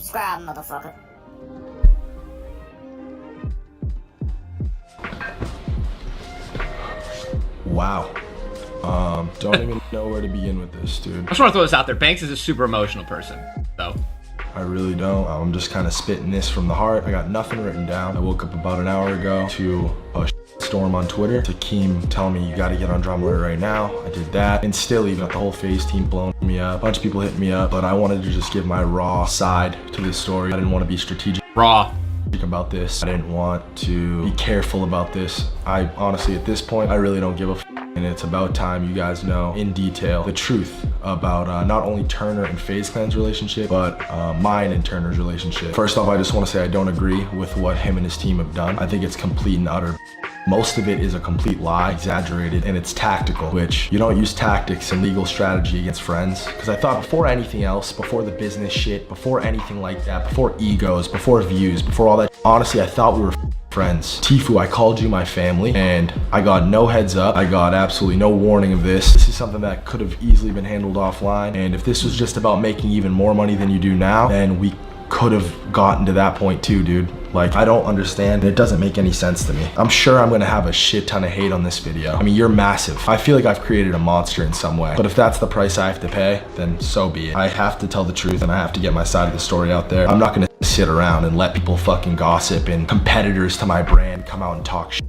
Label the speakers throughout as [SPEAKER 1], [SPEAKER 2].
[SPEAKER 1] subscribe, motherfucker.
[SPEAKER 2] Wow. Don't even know where to begin with this, dude.
[SPEAKER 3] I just want to throw this out there. Banks is a super emotional person, so.
[SPEAKER 2] I really don't. I'm just kind of spitting this from the heart. I got nothing written down. I woke up about an hour ago to a storm on Twitter. Takeem telling me you got to get on Drama Alert right now. I did that, and still even got the whole FaZe team blowing me up. A bunch of people hitting me up, but I wanted to just give my raw side to this story. I didn't want to be strategic about this. I didn't want to be careful about this. I honestly, at this point, I really don't give a f, and it's about time you guys know in detail the truth about not only Turner and FaZe Clan's relationship, but mine and Turner's relationship. First off, I just want to say I don't agree with what him and his team have done. I think it's complete and utter. Most of it is a complete lie, exaggerated, and it's tactical, which you don't use tactics and legal strategy against friends. Because I thought before anything else, before the business shit, before anything like that, before egos, before views, before all that, honestly, I thought we were friends. Tfue, I called you my family, and I got no heads up. I got absolutely no warning of this. This is something that could have easily been handled offline. And if this was just about making even more money than you do now, then we could have gotten to that point too, dude. Like, I don't understand. It doesn't make any sense to me. I'm sure I'm gonna have a shit ton of hate on this video. I mean, you're massive. I feel like I've created a monster in some way. But if that's the price I have to pay, then so be it. I have to tell the truth and I have to get my side of the story out there. I'm not gonna sit around and let people fucking gossip and competitors to my brand come out and talk shit.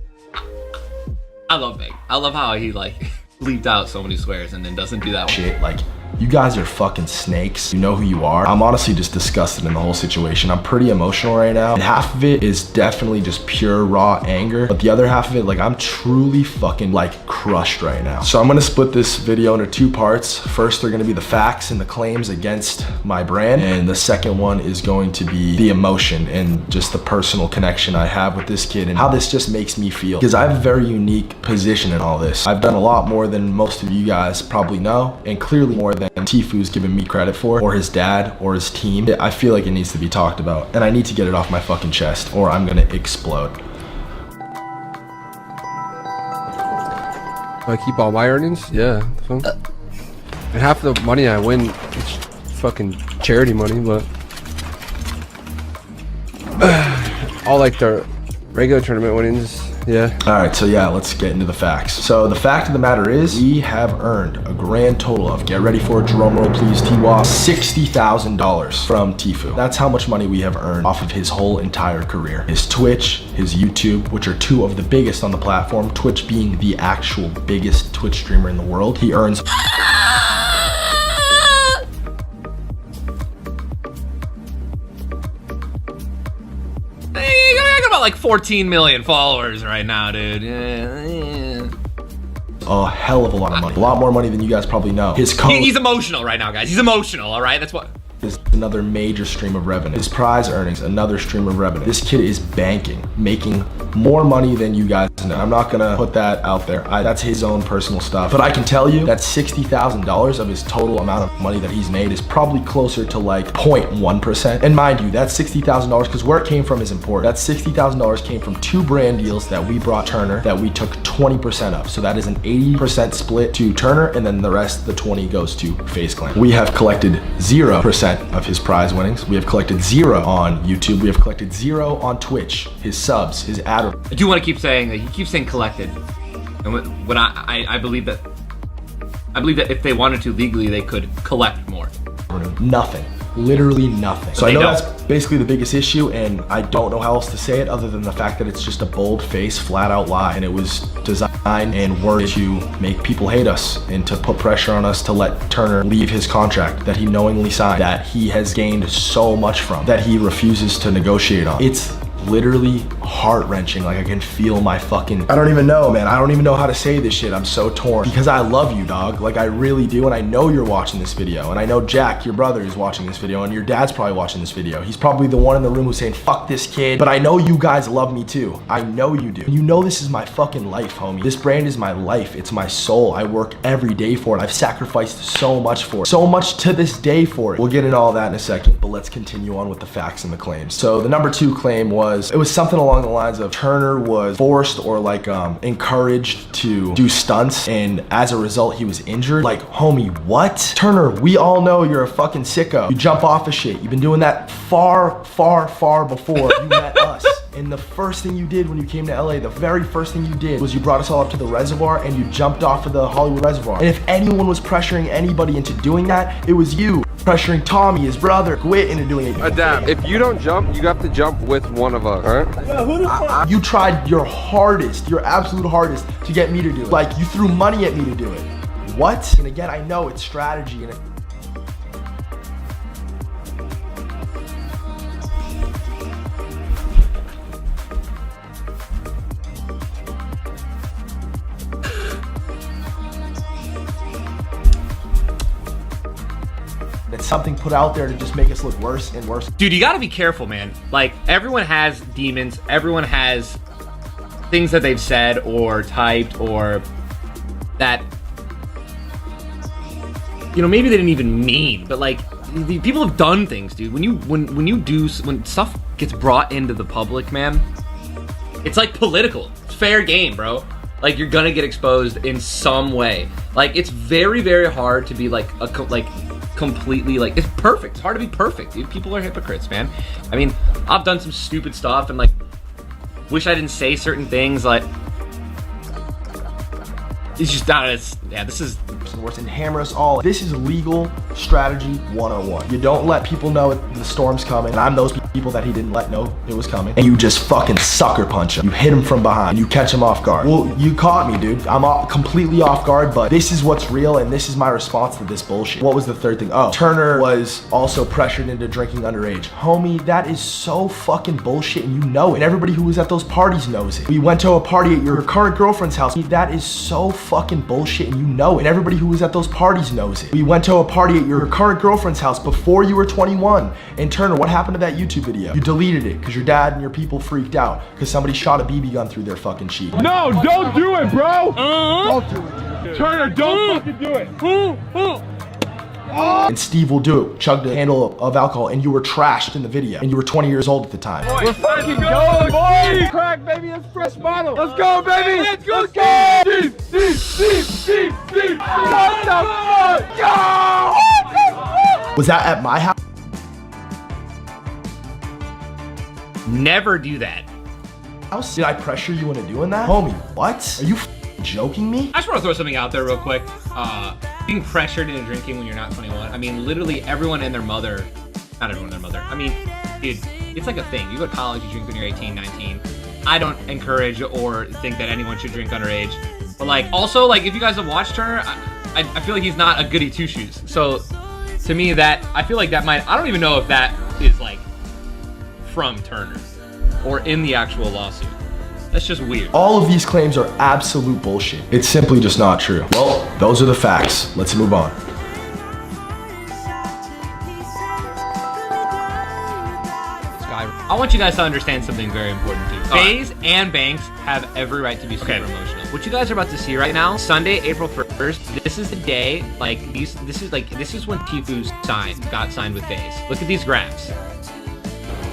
[SPEAKER 3] I love Meg. I love how he like leaved out so many swears and then doesn't do that
[SPEAKER 2] shit. Like, you guys are fucking snakes. You know who you are. I'm honestly just disgusted in the whole situation. I'm pretty emotional right now. And half of it is definitely just pure raw anger. But the other half of it, like, I'm truly fucking like crushed right now. So I'm gonna split this video into two parts. First, they're gonna be the facts and the claims against my brand. And the second one is going to be the emotion and just the personal connection I have with this kid and how this just makes me feel. Because I have a very unique position in all this. I've done a lot more than most of you guys probably know, and clearly more than Tfue's giving me credit for, or his dad, or his team. I feel like it needs to be talked about, and I need to get it off my fucking chest, or I'm gonna explode.
[SPEAKER 4] I keep all my earnings? Yeah. So. And half of the money I win is fucking charity money, but all like the regular tournament winnings. Yeah. All
[SPEAKER 2] right, so yeah, let's get into the facts. So the fact of the matter is, we have earned a grand total of, get ready for a drum roll please, T-Wah, $60,000 from Tfue. That's how much money we have earned off of his whole entire career. His Twitch, his YouTube, which are two of the biggest on the platform, Twitch being the actual biggest Twitch streamer in the world. He earns
[SPEAKER 3] like 14 million followers right now, dude.
[SPEAKER 2] A hell of a lot of money. A lot more money than you guys probably know. His code,
[SPEAKER 3] he's emotional right now, guys. He's emotional, all right? That's what
[SPEAKER 2] is another major stream of revenue. His prize earnings, another stream of revenue. This kid is banking, making more money than you guys know. I'm not gonna put that out there. That's his own personal stuff. But I can tell you that $60,000 of his total amount of money that he's made is probably closer to like 0.1%. And mind you, that's $60,000 because where it came from is important. That $60,000 came from two brand deals that we brought Turner that we took 20% of. So that is an 80% split to Turner, and then the rest, the 20 goes to FaZe Clan. We have collected 0% of his prize winnings. We have collected 0 on YouTube. We have collected 0 on Twitch. His subs, his ad.
[SPEAKER 3] I do want to keep saying that he keeps saying collected, and when I believe that if they wanted to legally, they could collect more.
[SPEAKER 2] Nothing. Literally nothing. So I know that's basically the biggest issue, and I don't know how else to say it other than the fact that it's just a bold-faced, flat-out lie, and it was designed and worked to make people hate us and to put pressure on us to let Turner leave his contract that he knowingly signed, that he has gained so much from, that he refuses to negotiate on. It's literally heart-wrenching. Like, I can feel my fucking, I don't even know, man. I don't even know how to say this shit. I'm so torn because I love you, dog. Like, I really do, and I know you're watching this video, and I know Jack, your brother, is watching this video, and your dad's probably watching this video. He's probably the one in the room who's saying, fuck this kid, but I know you guys love me too. I know you do. You know this is my fucking life, homie. This brand is my life. It's my soul. I work every day for it. I've sacrificed so much for it. So much to this day for it. We'll get into all that in a second. but let's continue on with the facts and the claims. So the number 2 claim was, it was something along the lines of Turner was forced or like encouraged to do stunts, and as a result he was injured. Like, homie, what? Turner, we all know you're a fucking sicko. You jump off of shit. You've been doing that far before you met us. And the first thing you did when you came to LA, the very first thing you did was you brought us all up to the reservoir and you jumped off of the Hollywood Reservoir. And if anyone was pressuring anybody into doing that, it was you. Pressuring Tommy, his brother, Gwit into doing it.
[SPEAKER 4] Adapt. If you don't jump, you have to jump with one of us, alright?
[SPEAKER 2] You tried your hardest, your absolute hardest to get me to do it. Like, you threw money at me to do it. What? And again, I know it's strategy and it's something put out there to just make us look worse and worse.
[SPEAKER 3] Dude, you gotta be careful, man. Like, everyone has demons. Everyone has things that they've said or typed or that, you know, maybe they didn't even mean, but like, the people have done things, dude. When stuff gets brought into the public, man, it's like political. It's fair game, bro. Like, you're gonna get exposed in some way. Like, it's very, very hard to be like completely, like, it's perfect. It's hard to be perfect, dude. People are hypocrites, man. I mean, I've done some stupid stuff and like wish I didn't say certain things. Like, it's just not as, yeah, this is
[SPEAKER 2] worse and hammer us all. This is legal strategy 101. You don't let people know the storm's coming, and I'm those people that he didn't let know it was coming, and you just fucking sucker punch him. You hit him from behind, and you catch him off guard. Well, you caught me, dude. I'm completely off guard, but this is what's real, and this is my response to this bullshit. What was the third thing? Oh, Turner was also pressured into drinking underage. Homie, that is so fucking bullshit, and you know it. And everybody who was at those parties knows it. We went to a party at your current girlfriend's house. That is so fucking bullshit, and you know it. And everybody who was at those parties knows it. We went to a party at your current girlfriend's house before you were 21. And Turner, what happened to that YouTube video? You deleted it because your dad and your people freaked out because somebody shot a BB gun through their fucking cheek.
[SPEAKER 1] No, don't do it, bro! Don't do it. Turner, don't fucking do it.
[SPEAKER 2] And Steve will do it. Chugged a handle of alcohol, and you were trashed in the video. And you were 20 years old at the time.
[SPEAKER 1] We're fucking going, boy! Crack, baby, it's fresh bottle. Let's go, baby! Let's go! Steve! What the fuck? Yo!
[SPEAKER 2] Was that at my house?
[SPEAKER 3] never do that.
[SPEAKER 2] Did I pressure you into doing that? Homie, what? Are you joking me?
[SPEAKER 3] I just want to throw something out there real quick. Being pressured into drinking when you're not 21. I mean, literally everyone and their mother, not everyone and their mother. I mean, dude, it's like a thing. You go to college, you drink when you're 18, 19. I don't encourage or think that anyone should drink underage. But like, also, like, if you guys have watched Turner, I feel like he's not a goody two-shoes. So to me, that, I feel like that might, I don't even know if that is like from Turner or in the actual lawsuit. That's just weird.
[SPEAKER 2] All of these claims are absolute bullshit. It's simply just not true. Well, those are the facts. Let's move on.
[SPEAKER 3] I want you guys to understand something very important too. FaZe and Banks have every right to be super emotional. What you guys are about to see right now, Sunday, April 1st, this is the day, like, this is when Tfue got signed with FaZe. Look at these graphs.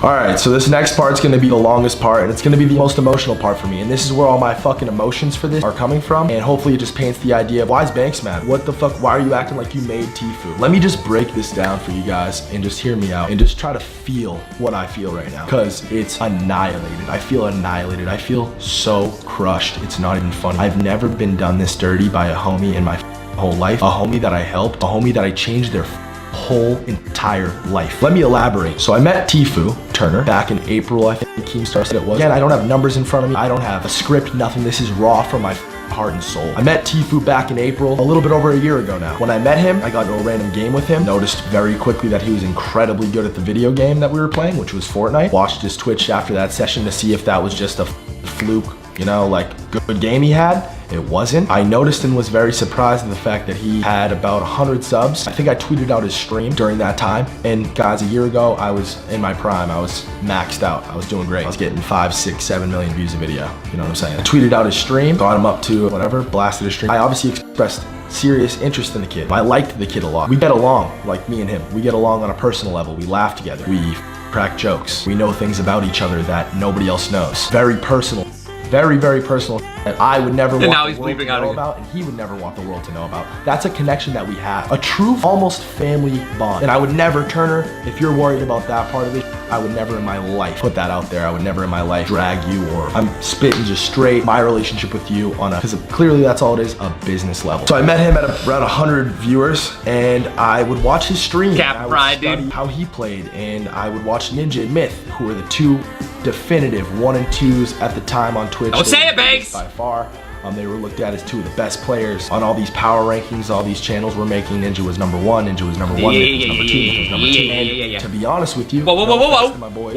[SPEAKER 2] All right, so this next part's gonna be the longest part, and it's gonna be the most emotional part for me, and this is where all my fucking emotions for this are coming from, and hopefully it just paints the idea of, why is Banks mad? What the fuck, why are you acting like you made Tfue? Let me just break this down for you guys, and just hear me out, and just try to feel what I feel right now, because it's annihilated. I feel annihilated. I feel so crushed. It's not even funny. I've never been done this dirty by a homie in my whole life, a homie that I helped, a homie that I changed their whole entire life. Let me elaborate. So I met Tfue Turner back in April, I think Keemstar said it was. Again, I don't have numbers in front of me. I don't have a script, nothing. This is raw from my heart and soul. I met Tfue back in April, a little bit over a year ago now. When I met him, I got into a random game with him. Noticed very quickly that he was incredibly good at the video game that we were playing, which was Fortnite. Watched his Twitch after that session to see if that was just a fluke, you know, like, good game he had. it wasn't. I noticed and was very surprised at the fact that he had about 100 subs. I think I tweeted out his stream during that time. And guys, a year ago, I was in my prime. I was maxed out. I was doing great. I was getting 5, 6, 7 million views a video. You know what I'm saying? I tweeted out his stream, got him up to whatever, blasted his stream. I obviously expressed serious interest in the kid. I liked the kid a lot. We get along, like me and him. We get along on a personal level. We laugh together. We crack jokes. We know things about each other that nobody else knows. Very personal. Very, very personal that I would never want the world to know about, and he would never want the world to know about. That's a connection that we have. A true, almost family bond. And I would never, Turner, if you're worried about that part of it, I would never in my life put that out there. I would never in my life drag you, or I'm spitting just straight my relationship with you on a, because clearly that's all it is, a business level. So I met him at around 100 viewers, and I would watch his stream.
[SPEAKER 3] Cap pride, dude.
[SPEAKER 2] How he played, and I would watch Ninja and Myth, who were the two definitive 1 and 2s at the time on Twitch.
[SPEAKER 3] Don't say it, Banks!
[SPEAKER 2] By far. They were looked at as two of the best players on all these power rankings, all these channels we're making. Ninja was number 1, Ninja was number 1, Myth was number 2, Myth was number 2. And to be honest with you, my boys,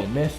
[SPEAKER 2] Myth,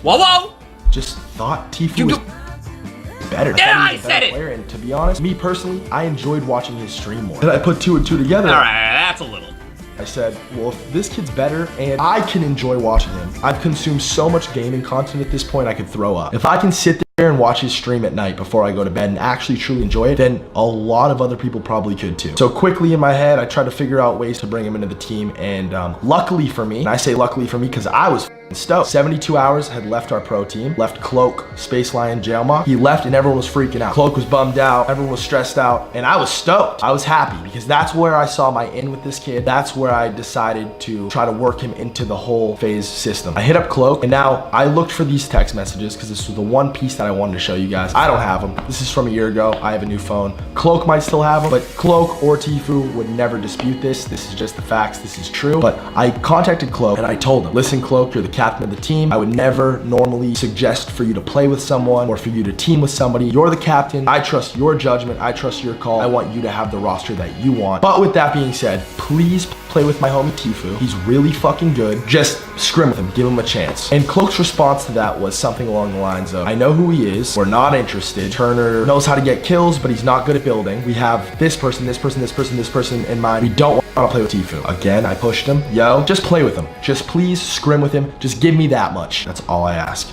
[SPEAKER 2] just thought Tfue was better.
[SPEAKER 3] Yeah, I said it!
[SPEAKER 2] Player. And to be honest, me personally, I enjoyed watching his stream more. Then I put 2 and 2 together.
[SPEAKER 3] Alright, that's a little.
[SPEAKER 2] I said, well, if this kid's better and I can enjoy watching him, I've consumed so much gaming content at this point I could throw up. If I can sit there and watch his stream at night before I go to bed and actually truly enjoy it, then a lot of other people probably could too. So quickly in my head, I tried to figure out ways to bring him into the team, and luckily for me, and I say luckily for me because I was stoked. 72 hours had left our pro team, left Cloak, Space Lion, Jailmock. He left and everyone was freaking out. Cloak was bummed out, everyone was stressed out, and I was stoked. I was happy because that's where I saw my in with this kid. That's where I decided to try to work him into the whole FaZe system. I hit up Cloak, and now I looked for these text messages because this was the one piece that I wanted to show you guys. I don't have them. This is from a year ago. I have a new phone. Cloak might still have them, but Cloak or Tfue would never dispute this. This is just the facts. This is true. But I contacted Cloak and I told him, listen, Cloak, you're the captain of the team. I would never normally suggest for you to play with someone or for you to team with somebody. You're the captain. I trust your judgment. I trust your call. I want you to have the roster that you want. But with that being said, please play with my homie Tfue. He's really fucking good. Just scrim with him. Give him a chance. And Cloak's response to that was something along the lines of, I know who he is. We're not interested. Turner knows how to get kills, but he's not good at building. We have this person, this person, this person, this person in mind. We don't want to play with Tfue. Again, I pushed him. Yo, just play with him. Just please scrim with him. Just give me that much. That's all I ask.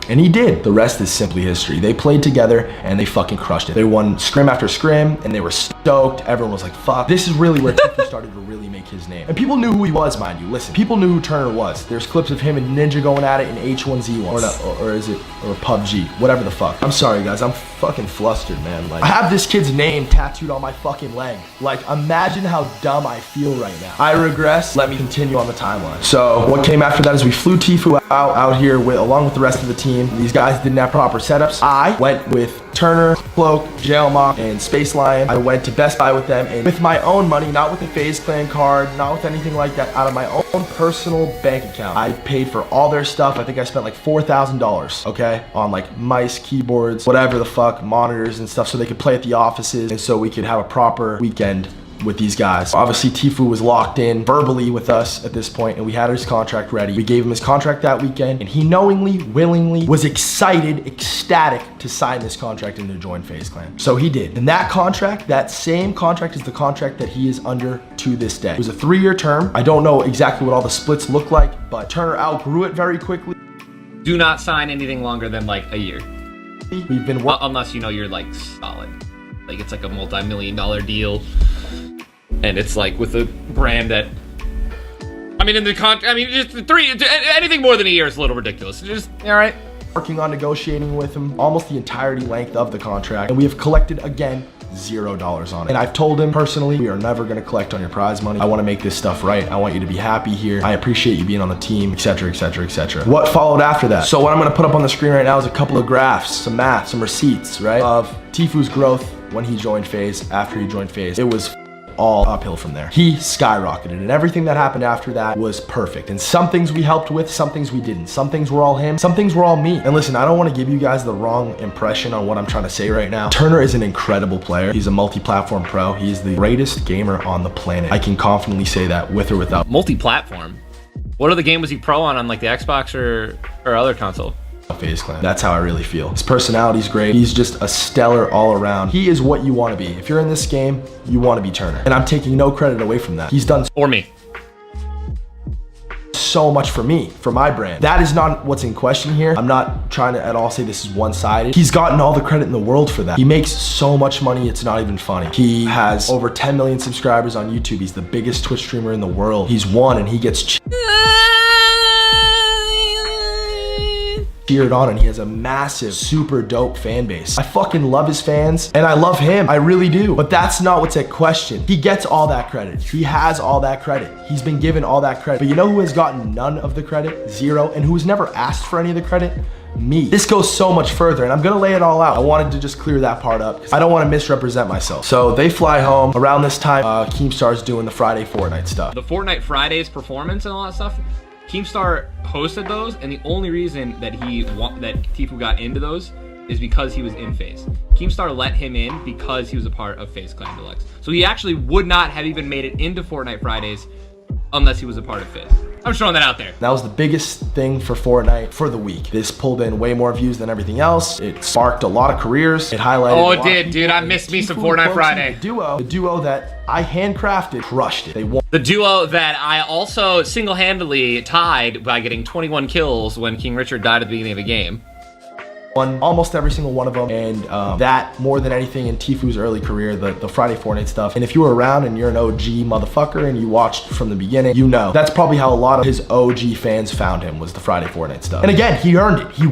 [SPEAKER 2] And he did. The rest is simply history. They played together and they fucking crushed it. They won scrim after scrim and they were stoked. Everyone was like, fuck. This is really where Tfue started to really make his name. And people knew who he was, mind you. Listen, people knew who Turner was. There's clips of him and Ninja going at it in H1Z1 or is it, or PUBG, whatever the fuck. I'm sorry guys, I'm fucking flustered, man. Like, I have this kid's name tattooed on my fucking leg. Like, imagine how dumb I feel right now. I regress. Let me continue on the timeline. So what came after that is we flew Tfue out here along with the rest of the team. These guys didn't have proper setups. I went with Turner, Cloak, Jailmock, and Space Lion. I went to Best Buy with them, and with my own money, not with a FaZe Clan card, not with anything like that, out of my own personal bank account, I paid for all their stuff. I think I spent like $4,000, okay, on like mice, keyboards, whatever the fuck, monitors and stuff, so they could play at the offices, and so we could have a proper weekend with these guys. Obviously, Tfue was locked in verbally with us at this point, and we had his contract ready. We gave him his contract that weekend, and he knowingly, willingly, was excited, ecstatic to sign this contract and to join FaZe Clan. So he did. And that contract, that same contract is the contract that he is under to this day. It was a 3-year term. I don't know exactly what all the splits look like, but Turner outgrew it very quickly.
[SPEAKER 3] Do not sign anything longer than like a year.
[SPEAKER 2] We've been
[SPEAKER 3] unless you know you're like solid. Like it's like a multi-million-dollar deal. And it's like with a brand that, I mean, in the just anything more than a year is a little ridiculous. Just, all right.
[SPEAKER 2] Working on negotiating with him almost the entirety length of the contract. And we have collected, again, $0 on it. And I've told him personally, we are never gonna collect on your prize money. I wanna make this stuff right. I want you to be happy here. I appreciate you being on the team, etc., etc., etc. What followed after that? So what I'm gonna put up on the screen right now is a couple of graphs, some math, some receipts, right? Of Tfue's growth when he joined FaZe, after he joined FaZe. It was all uphill from there. He skyrocketed, and everything that happened after that was perfect. And some things we helped with, some things we didn't. Some things were all him, some things were all me. And listen, I don't want to give you guys the wrong impression on what I'm trying to say right now. Turner is an incredible player. He's a multi-platform pro. He is the greatest gamer on the planet. I can confidently say that with or without.
[SPEAKER 3] Multi-platform? What other game was he pro on like the Xbox or other console?
[SPEAKER 2] FaZe Clan. That's how I really feel. His personality's great. He's just a stellar all around. He is what you want to be. If you're in this game, you want to be Turner. And I'm taking no credit away from that. He's done
[SPEAKER 3] Or me.
[SPEAKER 2] so much for me, for my brand. That is not what's in question here. I'm not trying to at all say this is one-sided. He's gotten all the credit in the world for that. He makes so much money, it's not even funny. He has over 10 million subscribers on YouTube. He's the biggest Twitch streamer in the world. He's won and he gets cheered on, and he has a massive, super dope fan base. I fucking love his fans and I love him. I really do. But that's not what's at question. He gets all that credit. He has all that credit. He's been given all that credit. But you know who has gotten none of the credit? Zero. And who has never asked for any of the credit? Me. This goes so much further, and I'm gonna lay it all out. I wanted to just clear that part up because I don't want to misrepresent myself. So they fly home around this time. Keemstar's doing the Friday Fortnite stuff.
[SPEAKER 3] The Fortnite Fridays performance and all that stuff, Keemstar hosted those, and the only reason that Tfue got into those is because he was in FaZe. Keemstar let him in because he was a part of FaZe Clan Deluxe. So he actually would not have even made it into Fortnite Fridays unless he was a part of FaZe. I'm just throwing that out there.
[SPEAKER 2] That was the biggest thing for Fortnite for the week. This pulled in way more views than everything else. It sparked a lot of careers. It highlighted.
[SPEAKER 3] Oh, it did, dude. I missed me some Fortnite Friday.
[SPEAKER 2] The duo that I handcrafted crushed it. They won.
[SPEAKER 3] The duo that I also single-handedly tied by getting 21 kills when King Richard died at the beginning of the game.
[SPEAKER 2] Won almost every single one of them, and that more than anything in Tfue's early career, the Friday Fortnite stuff. And if you were around and you're an OG motherfucker and you watched from the beginning, you know that's probably how a lot of his OG fans found him, was the Friday Fortnite stuff. And again, he earned it. He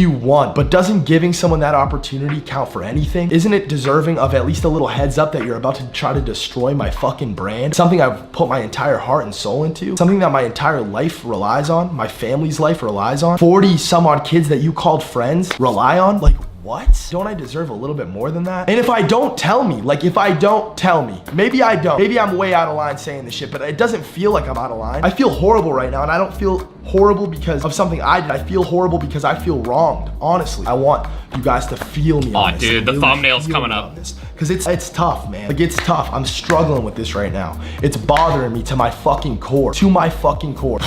[SPEAKER 2] won. But doesn't giving someone that opportunity count for anything? Isn't it deserving of at least a little heads up that you're about to try to destroy my fucking brand? Something I've put my entire heart and soul into, something that my entire life relies on, my family's life relies on. 40 some odd kids that you called friends rely on? Like, what? Don't I deserve a little bit more than that? And if I don't, tell me. Like, if I don't, tell me. Maybe I don't. Maybe I'm way out of line saying this shit, but it doesn't feel like I'm out of line. I feel horrible right now, and I don't feel horrible because of something I did. I feel horrible because I feel wronged. Honestly, I want you guys to feel me on this.
[SPEAKER 3] Oh, dude, the thumbnail's coming up.
[SPEAKER 2] Because it's tough, man. Like, it's tough. I'm struggling with this right now. It's bothering me to my fucking core. To my fucking core.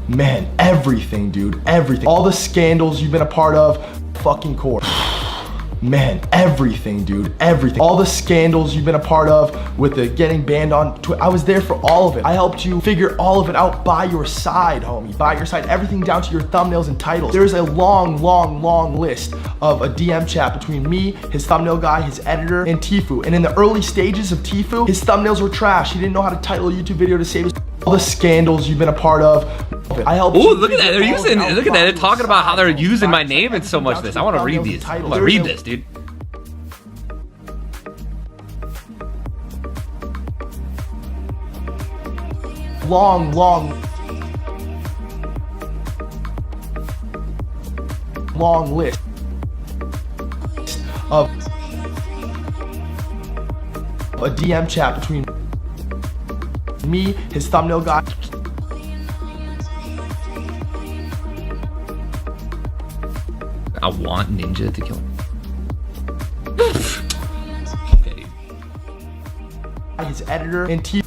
[SPEAKER 2] Man, everything, dude, everything. All the scandals you've been a part of, fucking core. Man, everything, dude, everything. All the scandals you've been a part of with the getting banned on Twitter. I was there for all of it. I helped you figure all of it out by your side, homie, by your side. Everything down to your thumbnails and titles. There's a long list of a DM chat between me, his thumbnail guy, his editor, and Tfue. And in the early stages of Tfue, his thumbnails were trash. He didn't know how to title a YouTube video to save his. All the scandals you've been a part of. I helped.
[SPEAKER 3] Ooh, look at that. They're using, look at that. They're talking about how they're using my name in so much of this. I want to read these. I want to read this, dude.
[SPEAKER 2] Long list of a DM chat between me, his thumbnail guy.
[SPEAKER 3] I want Ninja to kill him. Okay, dude.
[SPEAKER 2] His editor and Tfue.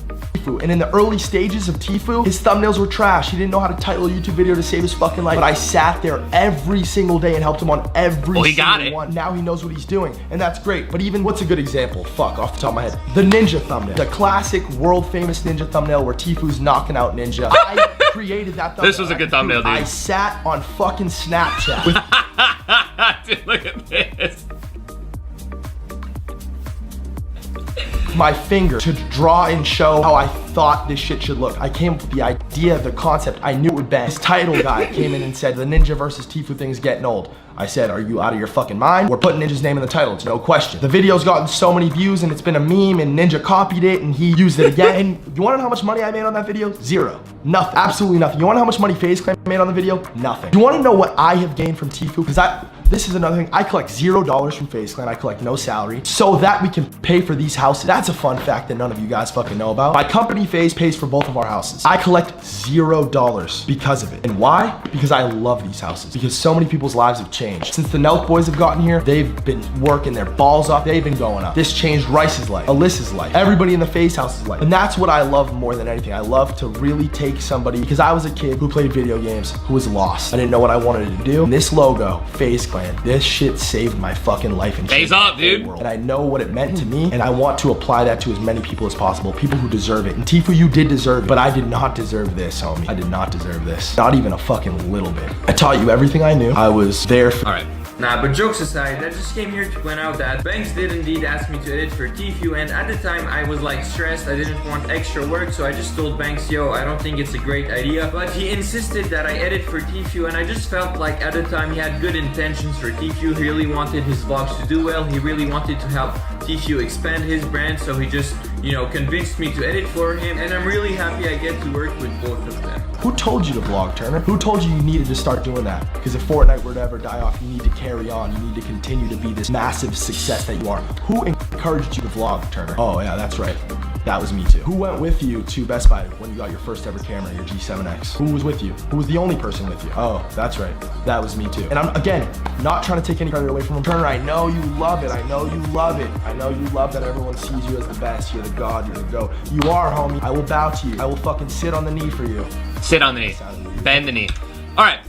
[SPEAKER 2] And in the early stages of Tfue, his thumbnails were trash. He didn't know how to title a YouTube video to save his fucking life. But I sat there every single day and helped him on every single one. Now he knows what he's doing, and that's great. But even, what's a good example? Fuck, off the top of my head. The Ninja thumbnail. The classic world famous Ninja thumbnail where Tfue's knocking out Ninja. I created that thumbnail.
[SPEAKER 3] This was a good thumbnail, dude.
[SPEAKER 2] I sat on fucking Snapchat with
[SPEAKER 3] dude, look at this.
[SPEAKER 2] my finger to draw and show how I thought this shit should look. I came up with the idea, the concept. I knew it would bang. This title guy came in and said, the Ninja versus Tfue thing's getting old. I said, are you out of your fucking mind? We're putting Ninja's name in the title, it's no question. The video's gotten so many views and it's been a meme and Ninja copied it and he used it again. And you wanna know how much money I made on that video? Zero. Nothing. Absolutely nothing. You wanna know how much money FaZe Clan made on the video? Nothing. You wanna know what I have gained from Tfue? Because this is another thing. I collect $0 from FaZe Clan. I collect no salary so that we can pay for these houses. That's a fun fact that none of you guys fucking know about. My company FaZe pays for both of our houses. I collect $0 because of it. And why? Because I love these houses. Because so many people's lives have changed. Since the Nelk boys have gotten here, they've been working their balls off. They've been going up. This changed Rice's life, Alyssa's life, everybody in the FaZe house's life. And that's what I love more than anything. I love to really take somebody, because I was a kid who played video games, who was lost. I didn't know what I wanted to do. And this logo, FaZe Clan, this shit saved my fucking life and
[SPEAKER 3] FaZe up, dude.
[SPEAKER 2] and I know what it meant to me, and I want to apply that to as many people as possible, people who deserve it. And Tfue, you did deserve it, but I did not deserve this, homie. I did not deserve this. Not even a fucking little bit. I taught you everything I knew. I was there for—
[SPEAKER 3] All right.
[SPEAKER 5] Nah, but jokes aside, I just came here to point out that Banks did indeed ask me to edit for Tfue, and at the time I was like stressed, I didn't want extra work, so I just told Banks, yo, I don't think it's a great idea, but he insisted that I edit for Tfue, and I just felt like at the time he had good intentions for Tfue. He really wanted his vlogs to do well, he really wanted to help Tfue expand his brand, so he just, you know, convinced me to edit for him, and I'm really happy I get to work with both of them.
[SPEAKER 2] Who told you to vlog, Turner? Who told you you needed to start doing that? Because if Fortnite were to ever die off, you need to carry on. You need to continue to be this massive success that you are. Who encouraged you to vlog, Turner? Oh yeah, that's right. That was me too. Who went with you to Best Buy when you got your first ever camera, your G7X? Who was with you? Who was the only person with you? Oh, that's right. That was me too. And I'm, again, not trying to take any credit away from him. Turner, I know you love it. I know you love it. I know you love that everyone sees you as the best. You're the god, you're the GOAT. You are, homie. I will bow to you. I will fucking sit on the knee for you.
[SPEAKER 3] Sit on the knee. Bend the knee. All right.